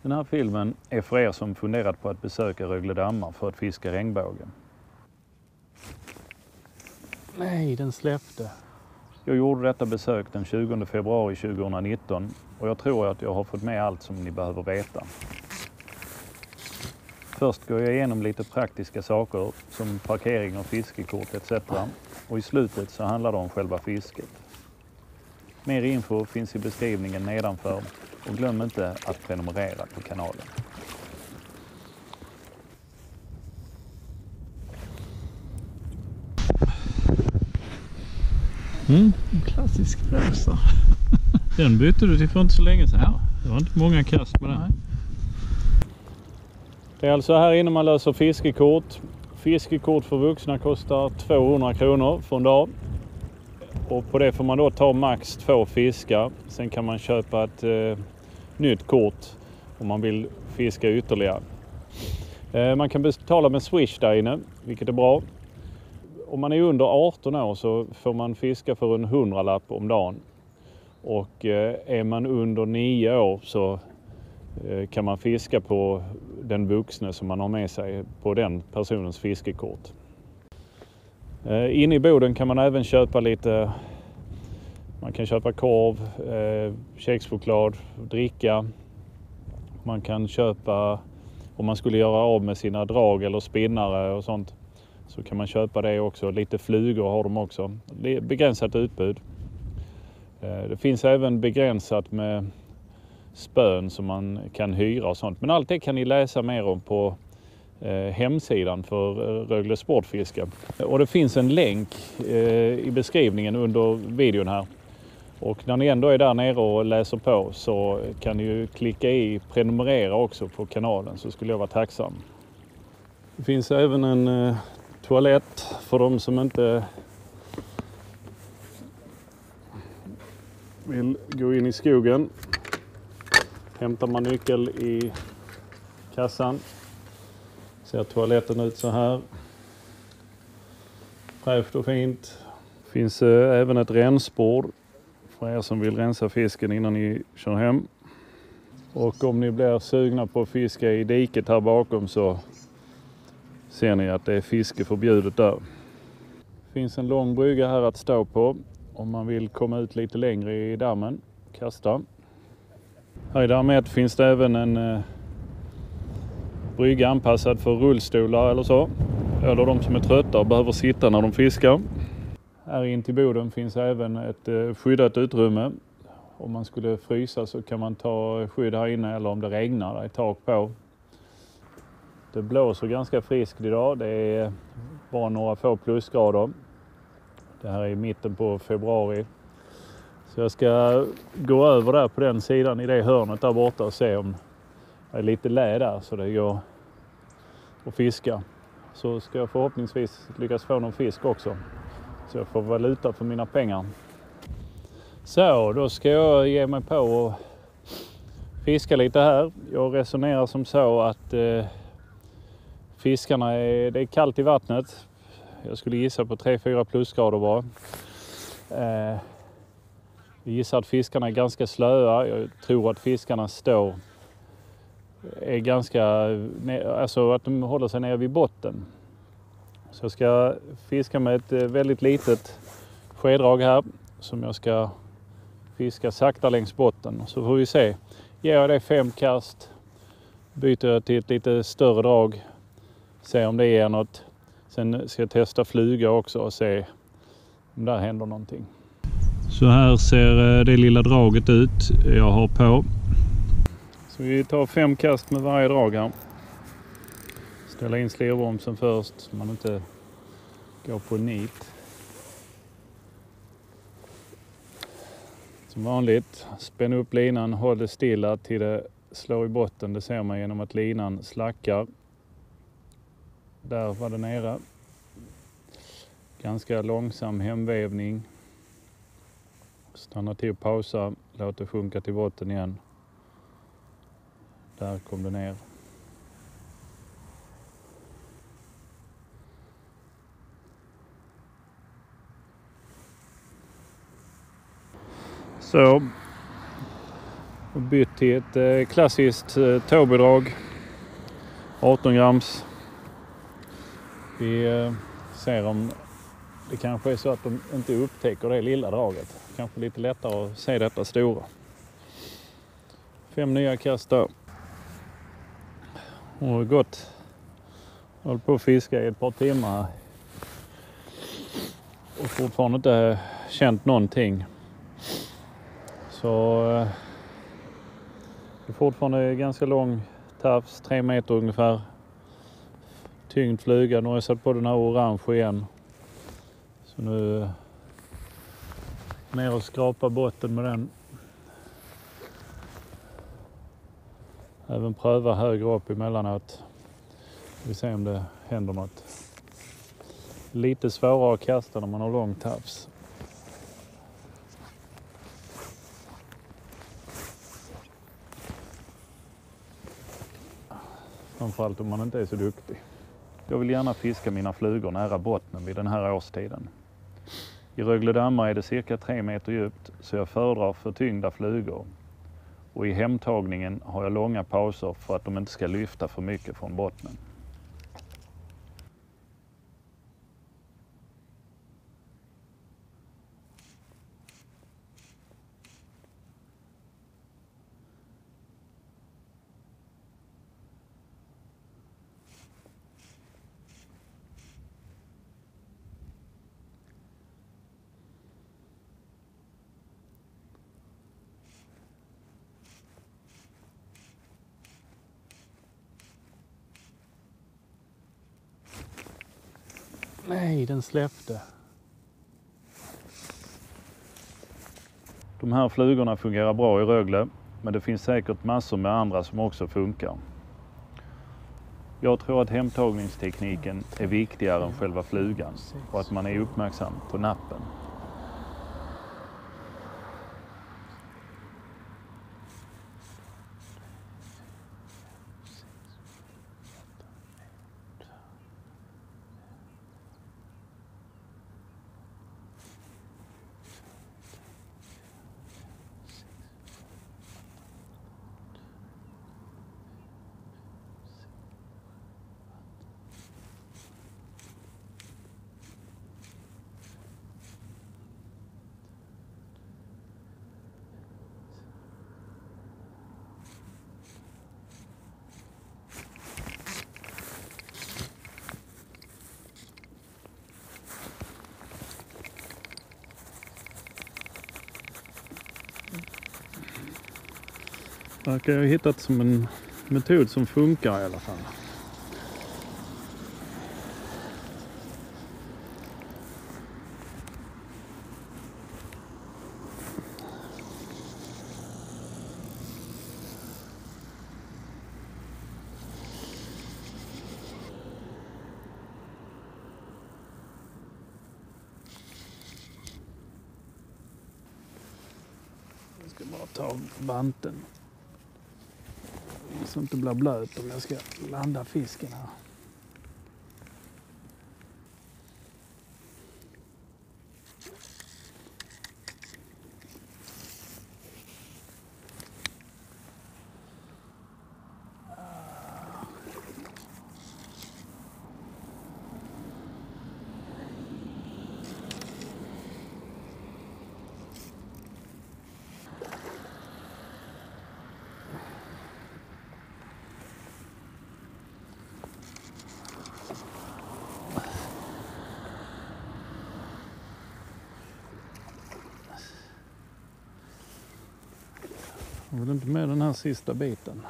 Den här filmen är för er som funderat på att besöka Rögle dammar för att fiska regnbåge. Nej, den släppte. Jag gjorde detta besök den 20 februari 2019 och jag tror att jag har fått med allt som ni behöver veta. Först går jag igenom lite praktiska saker som parkering och fiskekort etc. Och i slutet så handlar det om själva fisket. Mer info finns i beskrivningen nedanför och glöm inte att prenumerera på kanalen. Klassisk resa. Den bytte du till för inte så länge sedan. Ja. Det var inte många kast med den. Nej. Det är alltså här inne man löser fiskekort. Fiskekort för vuxna kostar 200 kronor för en dag. Och på det får man då ta max 2 fiskar. Sen kan man köpa ett nytt kort om man vill fiska ytterligare. Man kan betala med Swish där inne, vilket är bra. Om man är under 18 år så får man fiska för en 100-lapp om dagen. Och är man under 9 år så kan man fiska på den vuxne som man har med sig på den personens fiskekort. Inne i boden kan man även köpa lite, man kan köpa korv, kexchoklad, dricka. Man kan köpa, om man skulle göra av med sina drag eller spinnare och sånt, så kan man köpa det också. Lite flugor har de också. Begränsat utbud. Det finns även begränsat med spön som man kan hyra och sånt. Men allt det kan ni läsa mer om på hemsidan för Rögle Sportfiske. Och det finns en länk i beskrivningen under videon här. Och när ni ändå är där nere och läser på så kan ni ju klicka i prenumerera också på kanalen, så skulle jag vara tacksam. Det finns även en toalett för de som inte vill gå in i skogen. Hämtar man nyckel i kassan. Ser toaletten ut så här. Fräscht och fint. Finns även ett rensbord för er som vill rensa fisken innan ni kör hem. Och om ni blir sugna på att fiska i diket här bakom så ser ni att det är fiske förbjudet där. Det finns en lång brygga här att stå på om man vill komma ut lite längre i dammen. Kasta. Här i dammet finns det även en brygga anpassad för rullstolar eller så. Eller de som är trötta och behöver sitta när de fiskar. Här in till boden finns även ett skyddat utrymme. Om man skulle frysa så kan man ta skydd här inne, eller om det regnar, det är tak på. Det blåser ganska friskt idag. Det är bara några få plusgrader. Det här är i mitten på februari. Så jag ska gå över där på den sidan i det hörnet där borta och se om det är lite lä där så det går att fiska. Så ska jag förhoppningsvis lyckas få någon fisk också. Så jag får valuta för mina pengar. Så, då ska jag ge mig på och fiska lite här. Jag resonerar som så att fiskarna det är kallt i vattnet. Jag skulle gissa på 3-4 plusgrader bara. Jag gissar att fiskarna är ganska slöa. Jag tror att fiskarna är ganska, alltså att de håller sig nere vid botten. Så jag ska fiska med ett väldigt litet skedrag här som jag ska fiska sakta längs botten. Så får vi se. Ger jag det 5 kast, byter jag till ett lite större drag, se om det är något. Sen ska jag testa flyga också och se om där händer någonting. Så här ser det lilla draget ut jag har på. Så vi tar 5 kast med varje drag här. Ställa in slirbromsen först så man inte går på nit. Som vanligt, spänn upp linan, håll det stilla till det slår i botten. Det ser man genom att linan slackar. Där var det nere. Ganska långsam hemvävning. Stanna till och pausa, låt det sjunka till botten igen. Där kom det ner. Så Och bytt till ett klassiskt tåbidrag. 18 grams. Vi ser om det kanske är så att de inte upptäcker det lilla draget. Kanske lite lättare att se detta stora. 5 nya kast där. Och gott. Jag håller på att fiska i ett par timmar. Och fortfarande inte känt någonting. Så det är fortfarande ganska lång tafs, 3 meter ungefär. Tyngd flyga, nu har jag satt på den här orange igen. Så nu ner och skrapa botten med den. Även pröva högre upp emellanåt. Vi ser om det händer något. Lite svårare att kasta när man har lång tafs. Framförallt om man inte är så duktig. Jag vill gärna fiska mina flugor nära bottnen vid den här årstiden. I Rögle dammar är det cirka 3 meter djupt, så jag föredrar förtyngda flugor. Och i hemtagningen har jag långa pauser för att de inte ska lyfta för mycket från bottnen. Nej, den släppte. De här flugorna fungerar bra i Rögle, men det finns säkert massor med andra som också funkar. Jag tror att hemtagningstekniken är viktigare än själva flugan och att man är uppmärksam på nappen. Verkar jag ha hittat som en metod som funkar i alla fall. Jag ska bara ta vanten. Så inte blir blöt om jag ska landa fisken här. Jag vill inte med den här sista biten.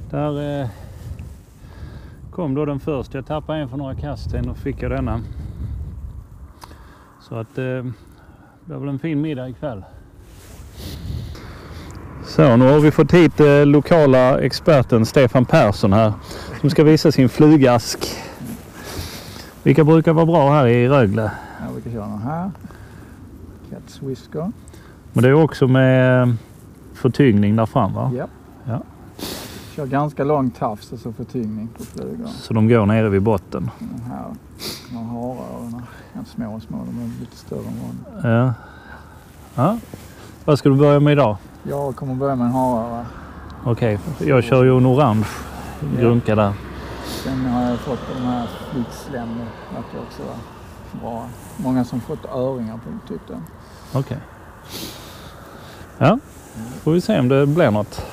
Där kom då den första. Jag tappade en för några kast sen och fick jag denna. Så att det blir väl en fin middag ikväll. Så, nu har vi fått hit lokala experten Stefan Persson här som ska visa sin flugask. Vilka brukar vara bra här i Rögle? Jag brukar köra den här. Cats Whisker. Men det är också med förtyngning där fram, va? Ja. Ja. Kör ganska lång tafs och så förtyngning på flugor. Så de går nere vid botten. De här haröronen är små, de är lite större än vanligt. Ja. Ja. Vad ska du börja med idag? Jag kommer börja med en haröra. Okej, jag kör ju en orange grunka där. Sen har jag fått de här flickslem. Det verkar också vara bra. Många som fått öringar på tyckte. Okej. Ja, får vi se om det blir något.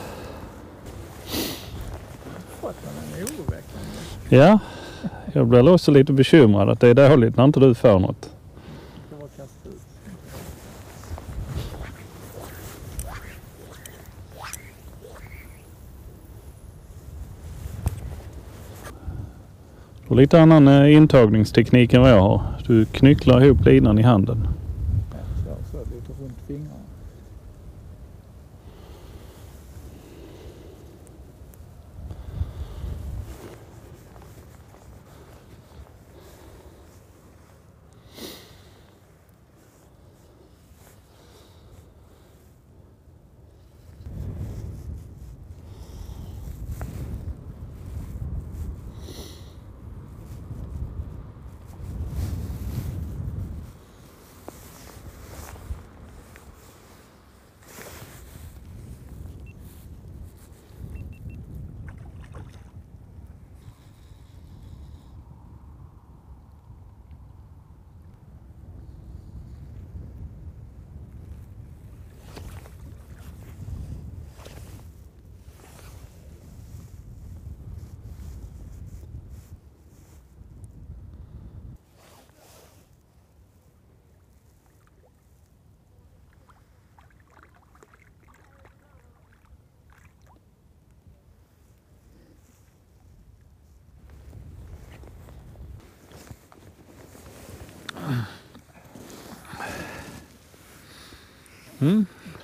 Ja, jag blir också lite bekymrad att det är dåligt när inte du får något. Och lite annan intagningsteknik än vad jag har. Du knycklar ihop linan i handen. Så lite runt fingrarna.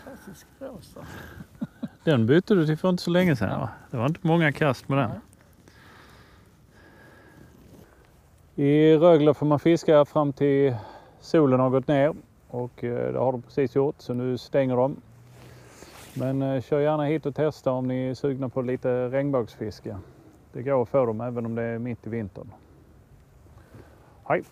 Klassisk rosa. Den bytte du till för inte så länge sedan, va? Det var inte många kast med den. I Rögle får man fiska fram till solen har gått ner och det har de precis gjort, så nu stänger de. Men kör gärna hit och testa om ni är sugna på lite regnbågsfiske. Det går att få dem även om det är mitt i vintern. Hej!